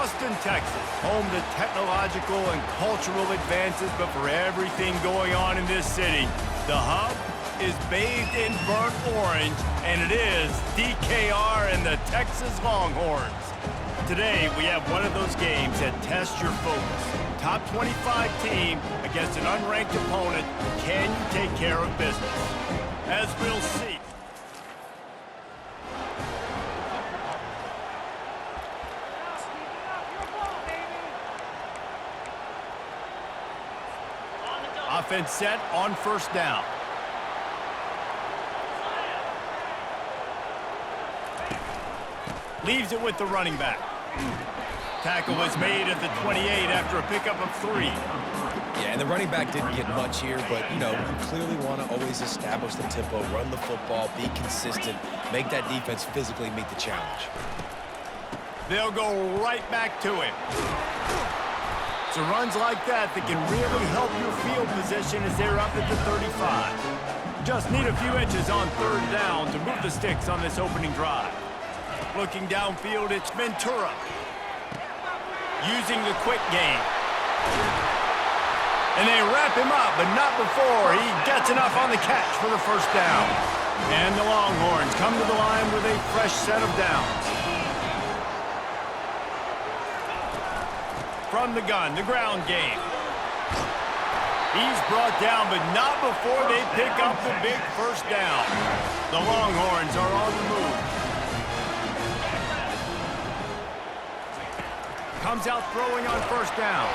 Austin, Texas, home to technological and cultural advances, but for everything going on in this city, the hub is bathed in burnt orange, and it is DKR and the Texas Longhorns. Today, we have one of those games that tests your focus. Top 25 team against an unranked opponent. Can you take care of business? As we'll see. Offense set on first down. Leaves it with the running back. Tackle was made at the 28 after a pickup of 3. Yeah, and the running back didn't get much here, but, you clearly want to always establish the tempo, run the football, be consistent, make that defense physically meet the challenge. They'll go right back to him. It's runs like that can really help your field position as they're up at the 35. Just need a few inches on third down to move the sticks on this opening drive. Looking downfield, it's Ventura. Using the quick game. And they wrap him up, but not before he gets enough on the catch for the first down. And the Longhorns come to the line with a fresh set of downs. From the gun, the ground game. He's brought down, but not before they pick up the big first down. The Longhorns are on the move. Comes out throwing on first down.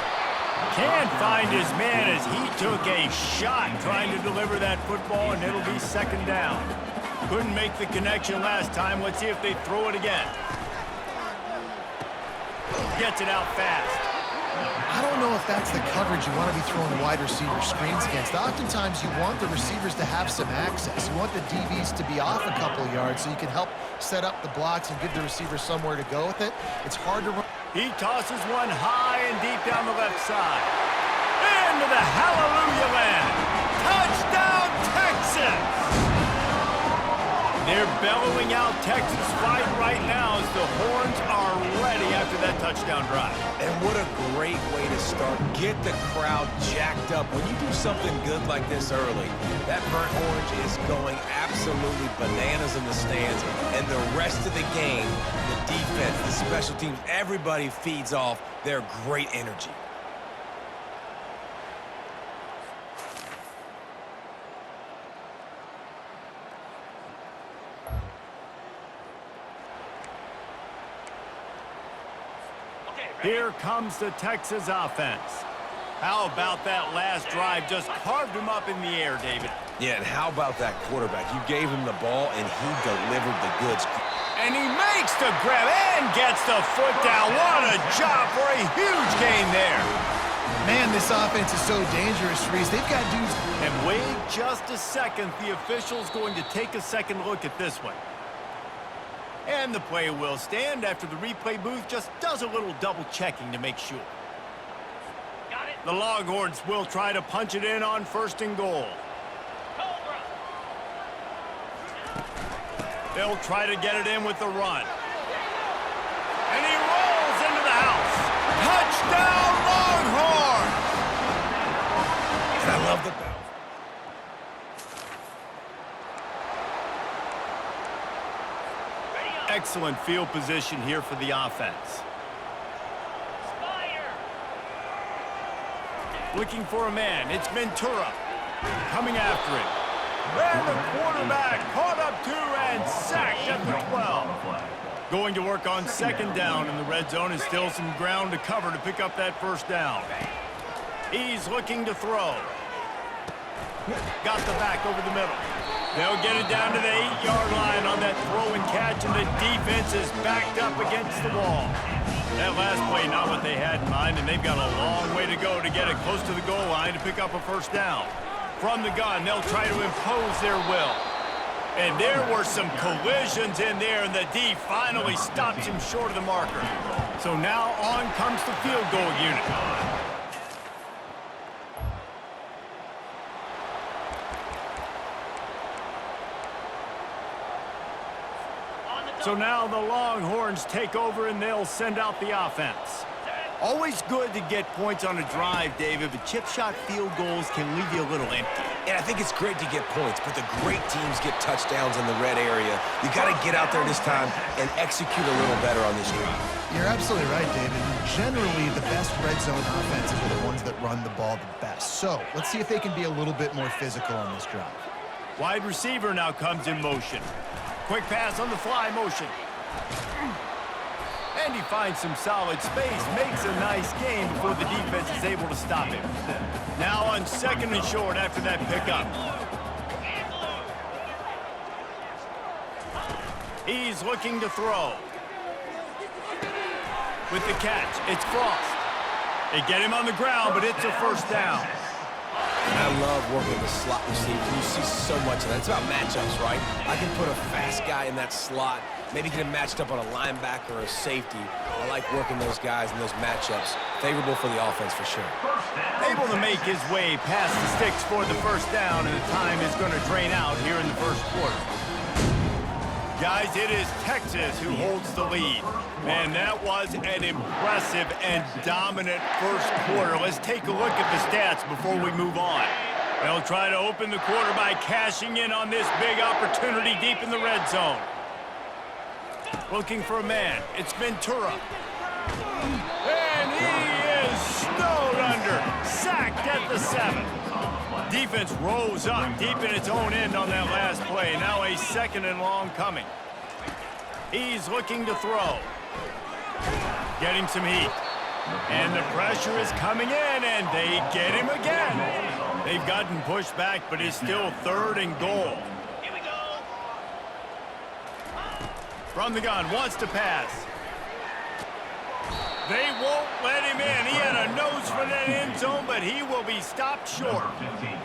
Can't find his man as he took a shot trying to deliver that football, and it'll be second down. Couldn't make the connection last time. Let's see if they throw it again. Gets it out fast. I don't know if that's the coverage you want to be throwing wide receiver screens against. Oftentimes, you want the receivers to have some access. You want the DBs to be off a couple of yards so you can help set up the blocks and give the receivers somewhere to go with it. It's hard to run. He tosses one high and deep down the left side. Into the hallelujah land. Touchdown, Texas! They're bellowing out Texas fight right now as the Horns are ready after that touchdown drive. And what a great way to start. Get the crowd jacked up. When you do something good like this early, that burnt orange is going absolutely bananas in the stands. And the rest of the game, the defense, the special teams, everybody feeds off their great energy. Here comes the Texas offense. How about that last drive? Just carved him up in the air, David. Yeah, and how about that quarterback? You gave him the ball, and he delivered the goods. And he makes the grab and gets the foot down. What a job for a huge gain there. Man, this offense is so dangerous, Reese. They've got dudes. And wait just a second. The official's going to take a second look at this one. And the play will stand after the replay booth just does a little double checking to make sure. Got it. The Longhorns will try to punch it in on first and goal. Cobra. They'll try to get it in with the run. And he rolls into the house. Touchdown, Longhorns! And I love the bounce. Excellent field position here for the offense. Looking for a man. It's Ventura. Coming after him. And the quarterback caught up to and sacked at the 12. Going to work on second down in the red zone, and still some ground to cover to pick up that first down. He's looking to throw. Got the back over the middle. They'll get it down to the 8-yard line on that throw and catch, and the defense is backed up against the wall. That last play, not what they had in mind, and they've got a long way to go to get it close to the goal line to pick up a first down. From the gun, they'll try to impose their will. And there were some collisions in there, and the D finally stops him short of the marker. So now on comes the field goal unit. So now the Longhorns take over and they'll send out the offense. Always good to get points on a drive, David, but chip shot field goals can leave you a little empty. And I think it's great to get points, but the great teams get touchdowns in the red area. You got to get out there this time and execute a little better on this drive. You're absolutely right, David. Generally, the best red zone offenses are the ones that run the ball the best. So let's see if they can be a little bit more physical on this drive. Wide receiver now comes in motion. Quick pass on the fly motion. And he finds some solid space, makes a nice gain before the defense is able to stop him. Now on 2nd and short after that pickup. He's looking to throw. With the catch, it's Frost. They get him on the ground, but it's a first down. And I love working the slot receiver. You see so much of that. It's about matchups, right? I can put a fast guy in that slot, maybe get him matched up on a linebacker or a safety. I like working those guys in those matchups. Favorable for the offense for sure. Able to make his way past the sticks for the first down, and the time is going to drain out here in the first quarter. Guys, it is Texas who holds the lead. Man, that was an impressive and dominant first quarter. Let's take a look at the stats before we move on. They'll try to open the quarter by cashing in on this big opportunity deep in the red zone. Looking for a man. It's Ventura. And he is snowed under. Sacked at the 7. Defense rose up deep in its own end on that last play. Now a 2nd and long coming. He's looking to throw. Getting some heat. And the pressure is coming in, and they get him again. They've gotten pushed back, but it's still 3rd and goal. Here we go. From the gun, wants to pass. They won't let him in. He had a nose for that end zone, but he will be stopped short.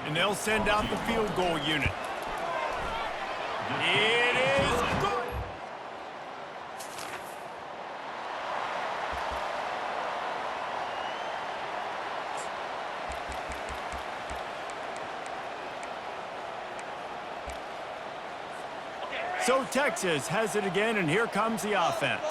And they'll send out the field goal unit. It is good. So Texas has it again, and here comes the offense.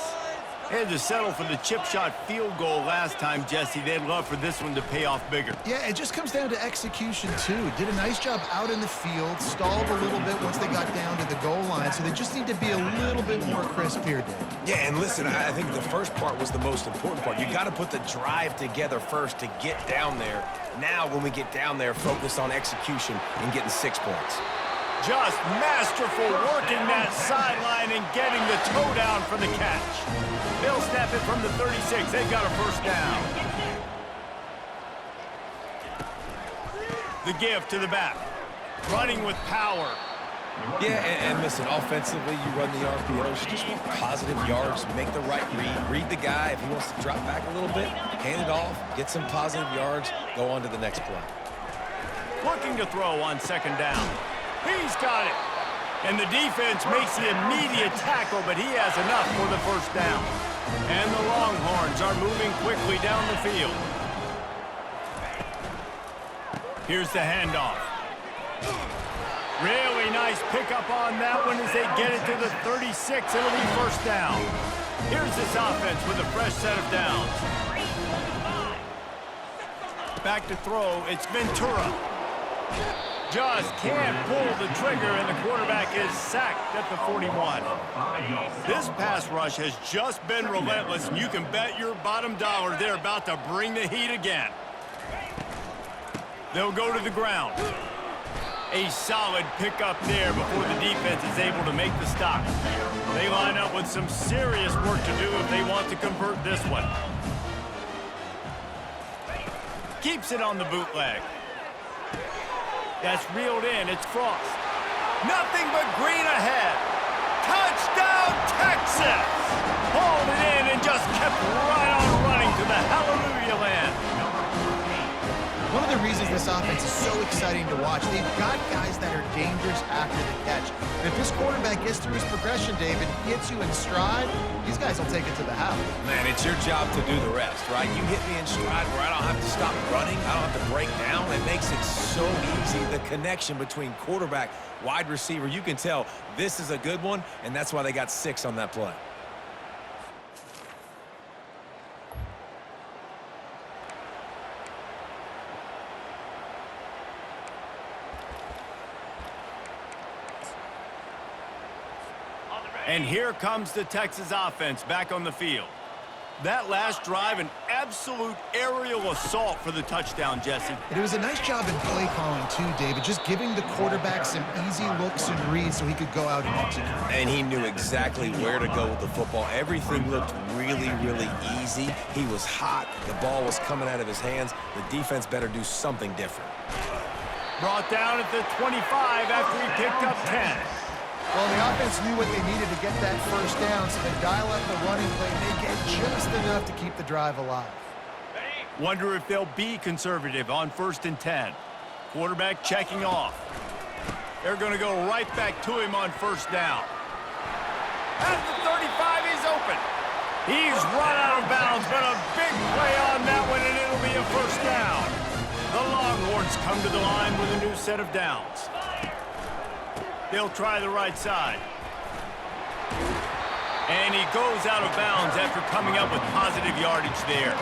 They had to settle for the chip shot field goal last time, Jesse. They'd love for this one to pay off bigger. Yeah, it just comes down to execution, too. Did a nice job out in the field, stalled a little bit once they got down to the goal line, so they just need to be a little bit more crisp here, Dave. Yeah, and listen, I think the first part was the most important part. You got to put the drive together first to get down there. Now, when we get down there, focus on execution and getting 6 points. Just masterful working that sideline and getting the toe down for the catch. They'll snap it from the 36. They've got a first down. The give to the back. Running with power. Yeah, and listen, offensively, you run the RPOs. You just want positive yards. Make the right read. Read the guy. If he wants to drop back a little bit, hand it off, get some positive yards, go on to the next play. Looking to throw on 2nd down. He's got it. And the defense makes the immediate tackle, but he has enough for the first down. And the Longhorns are moving quickly down the field. Here's the handoff. Really nice pickup on that one as they get it to the 36. It'll be first down. Here's this offense with a fresh set of downs. Back to throw. It's Ventura. Just can't pull the trigger, and the quarterback is sacked at the 41. This pass rush has just been relentless, and you can bet your bottom dollar they're about to bring the heat again. They'll go to the ground. A solid pickup there before the defense is able to make the stop. They line up with some serious work to do if they want to convert this one. Keeps it on the bootleg. That's reeled in. It's Frost. Nothing but green ahead. Touchdown, Texas! Hauled it in and just kept right on running to the hallelujah land. One of the reasons this this offense is so exciting to watch. They've got guys that are dangerous after the catch. And if this quarterback gets through his progression, David, hits you in stride, these guys will take it to the house. Man, it's your job to do the rest, right? You hit me in stride where I don't have to stop running. I don't have to break down. It makes it so easy. The connection between quarterback, wide receiver, you can tell this is a good one, and that's why they got 6 on that play. And here comes the Texas offense back on the field. That last drive, an absolute aerial assault for the touchdown, Jesse. And it was a nice job in play calling too, David, just giving the quarterback some easy looks and reads so he could go out and execute. And he knew exactly where to go with the football. Everything looked really, really easy. He was hot. The ball was coming out of his hands. The defense better do something different. Brought down at the 25 after he picked up 10. Well, the offense knew what they needed to get that first down, so they dial up the running play and they get just enough to keep the drive alive. Wonder if they'll be conservative on 1st and 10. Quarterback checking off. They're going to go right back to him on 1st down. At the 35, he's open. He's run out of bounds, but a big play on that one, and it'll be a 1st down. The Longhorns come to the line with a new set of downs. They'll try the right side. And he goes out of bounds after coming up with positive yardage there.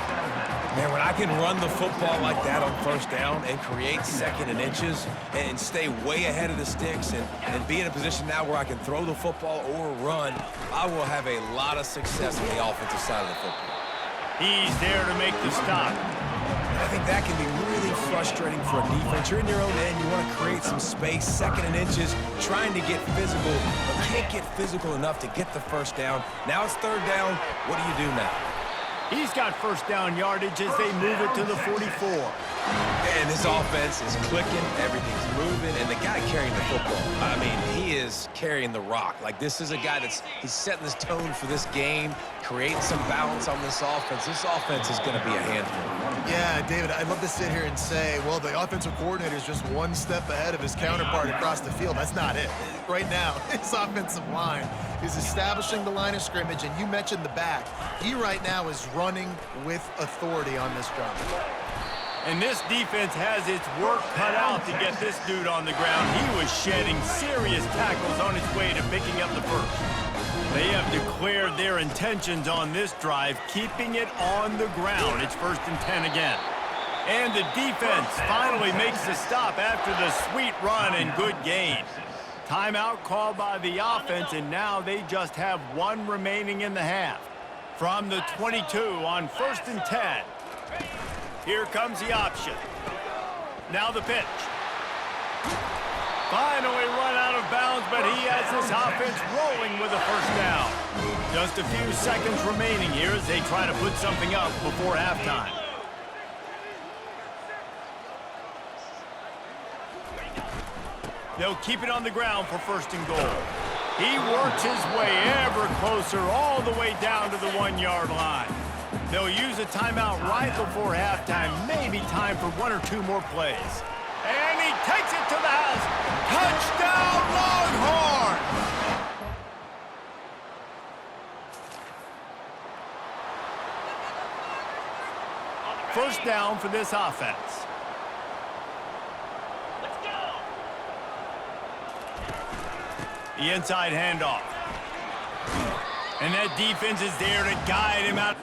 Man, when I can run the football like that on 1st down and create 2nd and inches and stay way ahead of the sticks and be in a position now where I can throw the football or run, I will have a lot of success on the offensive side of the football. He's there to make the stop. I think that can be really frustrating for a defense. You're in your own end. You want to create some space, 2nd and inches, trying to get physical, but can't get physical enough to get the 1st down. Now it's 3rd down. What do you do now? He's got 1st down yardage as they move it to the 44. And this offense is clicking, everything's moving, and the guy carrying the football, I mean, he is carrying the rock. Like, this is a guy he's setting this tone for this game, creating some balance on this offense. This offense is going to be a handful. Yeah, David, I'd love to sit here and say, well, the offensive coordinator is just one step ahead of his counterpart across the field. That's not it. Right now, his offensive line is establishing the line of scrimmage, and you mentioned the back. He right now is running with authority on this drive. And this defense has its work cut out to get this dude on the ground. He was shedding serious tackles on his way to picking up the 1st. They have declared their intentions on this drive, keeping it on the ground. It's 1st and 10 again. And the defense finally makes the stop after the sweet run and good gain. Timeout called by the offense, and now they just have 1 remaining in the half. From the 22 on 1st and 10. Here comes the option. Now the pitch. Finally run out of bounds, but he has this offense rolling with a 1st down. Just a few seconds remaining here as they try to put something up before halftime. They'll keep it on the ground for 1st and goal. He works his way ever closer all the way down to the 1-yard line. They'll use a timeout right before halftime, maybe time for 1 or 2 more plays. And he takes it to the house. Touchdown, Longhorns! 1st down for this offense. Let's go! The inside handoff. And that defense is there to guide him out.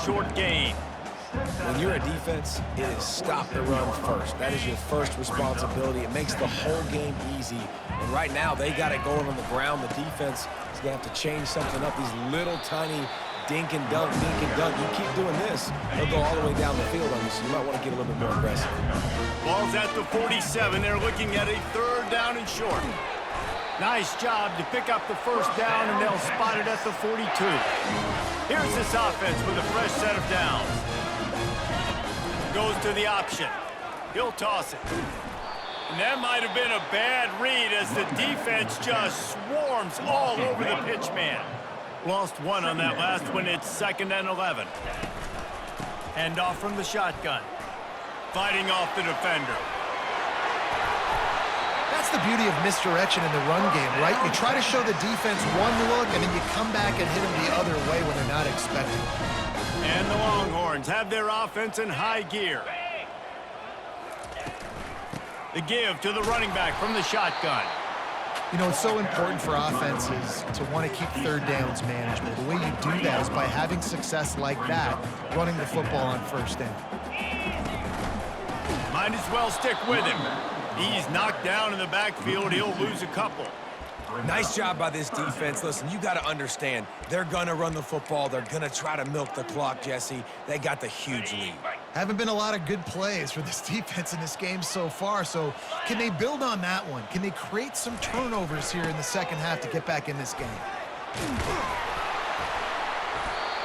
Short gain. When you're a defense, it is stop the run first. That is your first responsibility. It makes the whole game easy. And right now, they got it going on the ground. The defense is going to have to change something up. These little tiny dink and dunk, dink and dunk. You keep doing this, they'll go all the way down the field on you, so you might want to get a little bit more aggressive. Ball's at the 47. They're looking at a 3rd down and short. Nice job to pick up the 1st down, and they'll spot it at the 42. Here's this offense with a fresh set of downs. Goes to the option. He'll toss it. And that might have been a bad read as the defense just swarms all over the pitch man. Lost one on that last one. It's 2nd and 11. Hand off from the shotgun. Fighting off the defender. That's the beauty of misdirection in the run game, right? You try to show the defense one look, and then you come back and hit them the other way when they're not expecting it. And the Longhorns have their offense in high gear. The give to the running back from the shotgun. You know, it's so important for offenses to want to keep third downs manageable. The way you do that is by having success like that, running the football on first down. Might as well stick with him. He's knocked down in the backfield. He'll lose a couple. Nice job by this defense. Listen, you got to understand, they're going to run the football. They're going to try to milk the clock, Jesse. They got the huge lead. Haven't been a lot of good plays for this defense in this game so far, so can they build on that one? Can they create some turnovers here in the second half to get back in this game?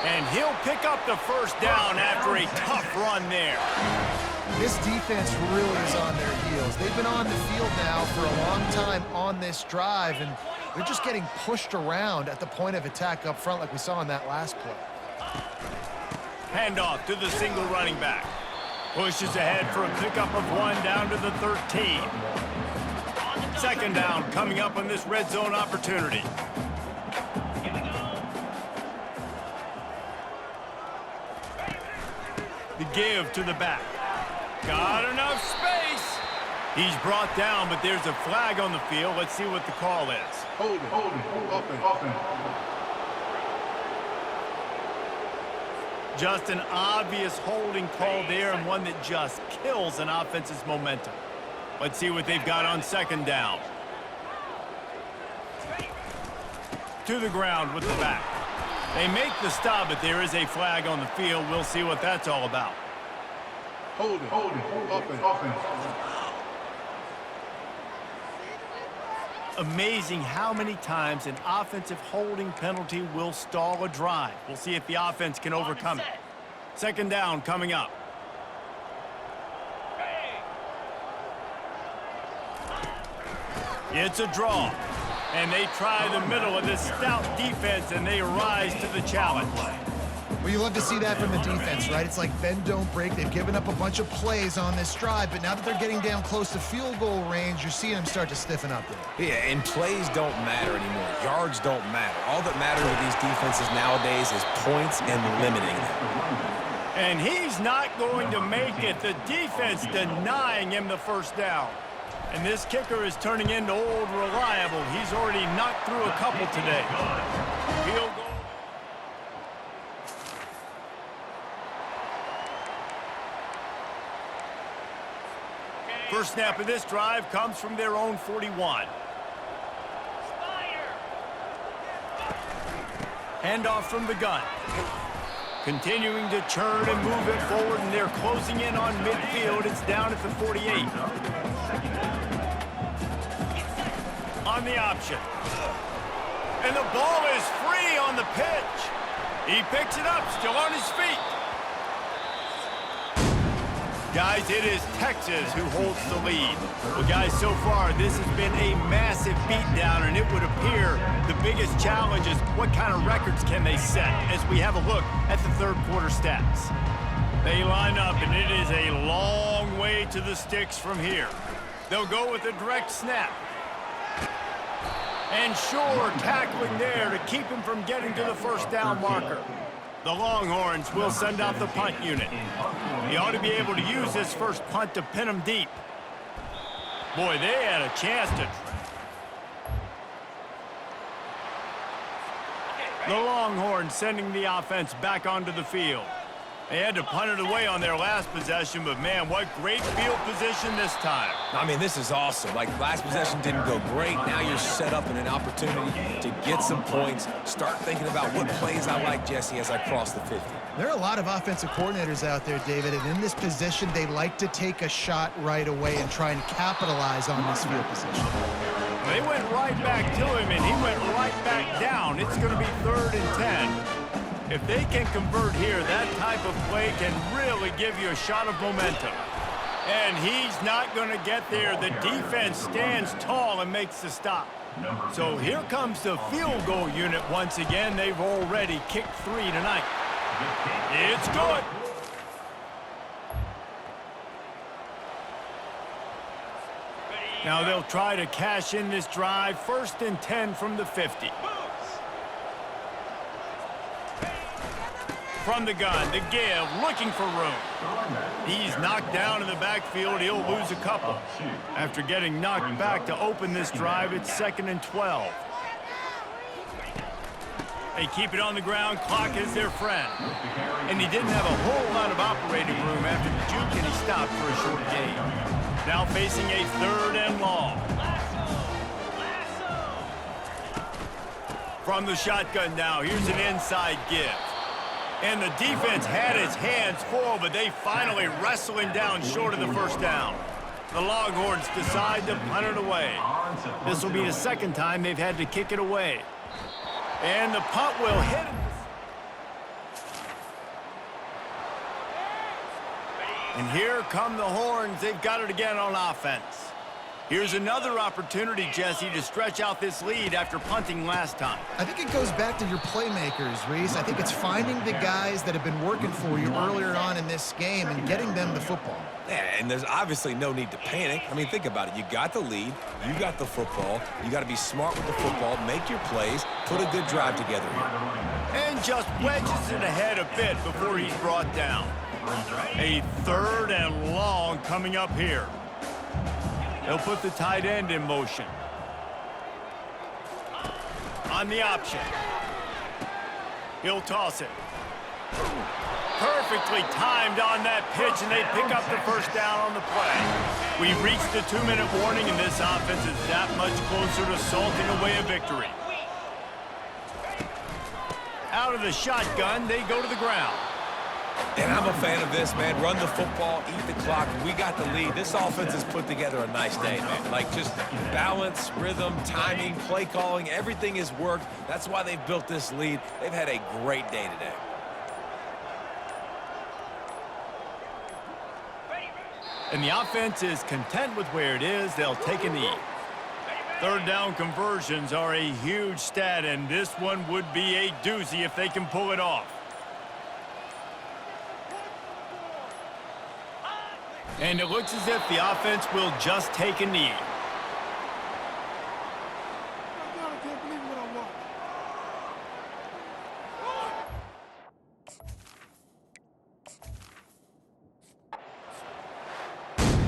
And he'll pick up the first down after a tough run there. This defense really is on their heels. They've been on the field now for a long time on this drive, and they're just getting pushed around at the point of attack up front like we saw in that last play. Handoff to the single running back. Pushes ahead for a pickup of 1 down to the 13. 2nd down coming up on this red zone opportunity. The give to the back. Got enough space. He's brought down, but there's a flag on the field. Let's see what the call is. Holding, offense. Just an obvious holding call there, and one that just kills an offense's momentum. Let's see what they've got on 2nd down. To the ground with the back. They make the stop, but there is a flag on the field. We'll see what that's all about. Holding, offense. Amazing how many times an offensive holding penalty will stall a drive. We'll see if the offense can overcome it. 2nd down coming up. It's a draw. And they try the middle of this stout defense, and they rise to the challenge. Well, you love to see that from the defense, right? It's like bend, don't break. They've given up a bunch of plays on this drive, but now that they're getting down close to field goal range, you're seeing them start to stiffen up there. Yeah, and plays don't matter anymore. Yards don't matter. All that matters with these defenses nowadays is points and limiting them. And he's not going to make it. The defense denying him the first down. And this kicker is turning into old reliable. He's already knocked through a couple today. Field goal. First snap of this drive comes from their own 41. Handoff from the gun. Continuing to churn and move it forward, and they're closing in on midfield. It's down at the 48. On the option. And the ball is free on the pitch. He picks it up, still on his feet. Guys, it is Texas who holds the lead. Well, guys, so far, this has been a massive beatdown, and it would appear the biggest challenge is what kind of records can they set as we have a look at the third quarter stats. They line up, and it is a long way to the sticks from here. They'll go with a direct snap. And sure, tackling there to keep him from getting to the first down marker. The Longhorns will send out the punt unit. He ought to be able to use this first punt to pin him deep. Boy, they had a chance to. The Longhorns sending the offense back onto the field. They had to punt it away on their last possession, but man, what great field position this time. I mean, this is awesome. Like, last possession didn't go great. Now you're set up in an opportunity to get some points. Start thinking about what plays I like, Jesse, as I cross the 50. There are a lot of offensive coordinators out there, David, and in this position, they like to take a shot right away and try and capitalize on this field position. They went right back to him, and he went right back down. It's going to be 3rd and 10. If they can convert here, that type of play can really give you a shot of momentum. And he's not going to get there. The defense stands tall and makes the stop. So here comes the field goal unit once again. They've already kicked 3 tonight. It's good. Now they'll try to cash in this drive. 1st and 10 from the 50. From the gun to give, looking for room. He's knocked down in the backfield. He'll lose a couple. After getting knocked back to open this drive, it's 2nd and 12. They keep it on the ground. Clock is their friend. And he didn't have a whole lot of operating room after the juke, and he stopped for a short gain. Now facing a 3rd and long. From the shotgun now, here's an inside give. And the defense had his hands full, but they finally wrestle him down short of the 1st down. The Longhorns decide to punt it away. This will be the 2nd time they've had to kick it away. And the punt will hit it. And here come the Horns. They've got it again on offense. Here's another opportunity, Jesse, to stretch out this lead after punting last time. I think it goes back to your playmakers, Reese. I think it's finding the guys that have been working for you earlier on in this game and getting them the football. Yeah, and there's obviously no need to panic. I mean, think about it. You got the lead. You got the football. You got to be smart with the football, make your plays, put a good drive together here. And just wedges it ahead a bit before he's brought down. A 3rd and long coming up here. They'll put the tight end in motion. On the option. He'll toss it. Perfectly timed on that pitch, and they pick up the 1st down on the play. We've reached the 2-minute warning, and this offense is that much closer to salting away a victory. Out of the shotgun, they go to the ground. And I'm a fan of this, man. Run the football, eat the clock. We got the lead. This offense has put together a nice day, man. Like, just balance, rhythm, timing, play calling, everything has worked. That's why they've built this lead. They've had a great day today. And the offense is content with where it is. They'll take a knee. 3rd down conversions are a huge stat, and this one would be a doozy if they can pull it off. And it looks as if the offense will just take a knee. I can't believe what I watched.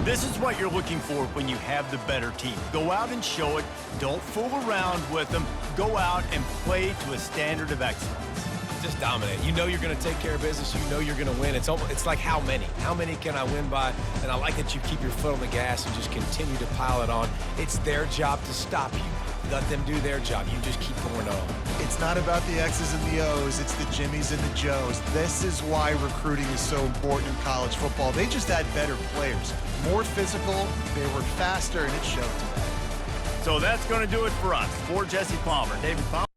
This is what you're looking for when you have the better team. Go out and show it. Don't fool around with them. Go out and play to a standard of excellence. Just dominate. You know you're going to take care of business. You know you're going to win. It's like how many? How many can I win by? And I like that you keep your foot on the gas and just continue to pile it on. It's their job to stop you. Let them do their job. You just keep going on. It's not about the X's and the O's. It's the Jimmies and the Joes. This is why recruiting is so important in college football. They just had better players. More physical, they were faster, and it showed today. So that's going to do it for us. For Jesse Palmer, David Palmer.